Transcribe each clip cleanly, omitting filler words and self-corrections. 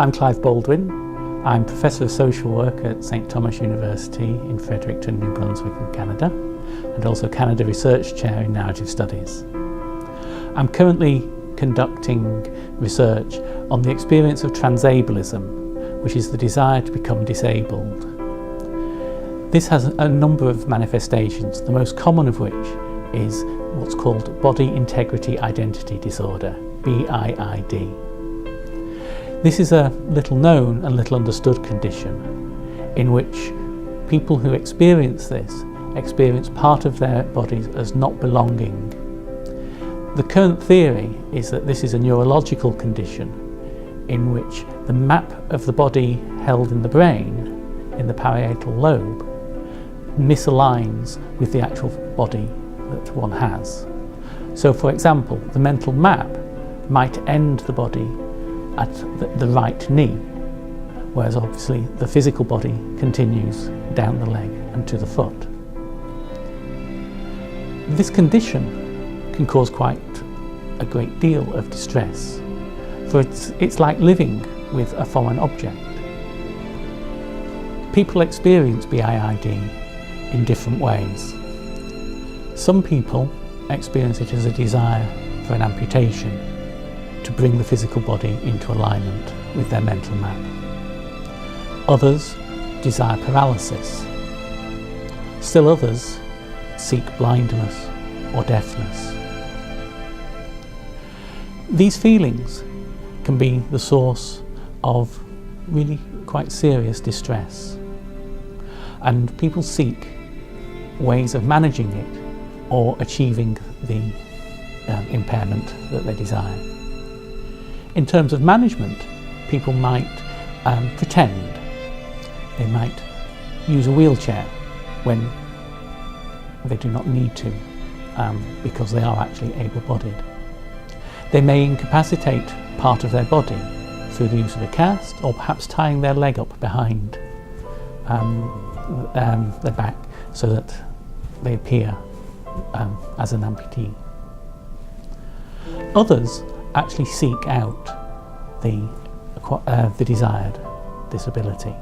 I'm Clive Baldwin. I'm Professor of Social Work at St Thomas University in Fredericton, New Brunswick in Canada, and also Canada Research Chair in Narrative Studies. I'm currently conducting research on the experience of transableism, which is the desire to become disabled. This has a number of manifestations, the most common of which is what's called Body Integrity Identity Disorder, BIID. This is a little known and little understood condition in which people who experience this experience part of their bodies as not belonging. The current theory is that this is a neurological condition in which the map of the body held in the brain, in the parietal lobe, misaligns with the actual body that one has. So, for example, the mental map might end the body at the right knee, whereas obviously the physical body continues down the leg and to the foot. This condition can cause quite a great deal of distress, for it's like living with a foreign object. People experience BIID in different ways. Some people experience it as a desire for an amputation, to bring the physical body into alignment with their mental map. Others desire paralysis. Still others seek blindness or deafness. These feelings can be the source of really quite serious distress, and people seek ways of managing it or achieving the impairment that they desire. In terms of management, people might pretend. They might use a wheelchair when they do not need to, because they are actually able-bodied. They may incapacitate part of their body through the use of a cast, or perhaps tying their leg up behind their back so that they appear as an amputee. Others actually seek out the desired disability.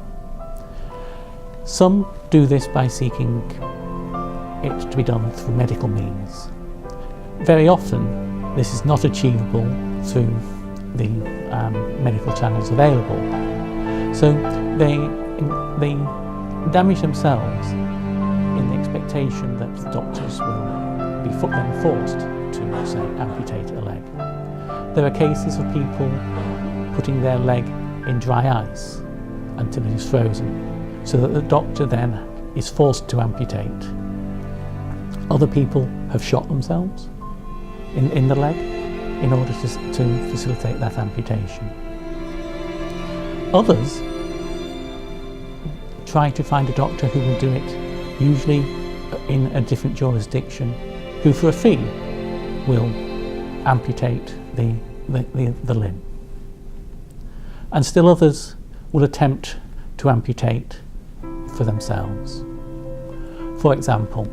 Some do this by seeking it to be done through medical means. Very often this is not achievable through the medical channels available. So they damage themselves in the expectation that the doctors will be then forced to, say, amputate a leg. There are cases of people putting their leg in dry ice until it is frozen, so that the doctor then is forced to amputate. Other people have shot themselves in the leg in order to facilitate that amputation. Others try to find a doctor who will do it, usually in a different jurisdiction, who for a fee will amputate the limb. And still others will attempt to amputate for themselves. For example,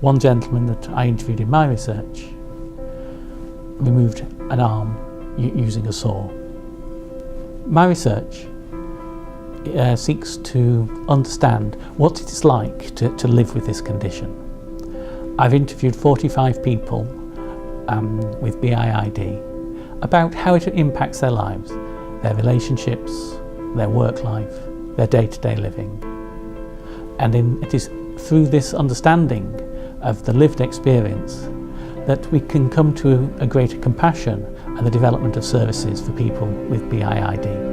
one gentleman that I interviewed in my research removed an arm using a saw. My research seeks to understand what it is like to live with this condition. I've interviewed 45 people with BIID about how it impacts their lives, their relationships, their work life, their day-to-day living. And it is through this understanding of the lived experience that we can come to a greater compassion and the development of services for people with BIID.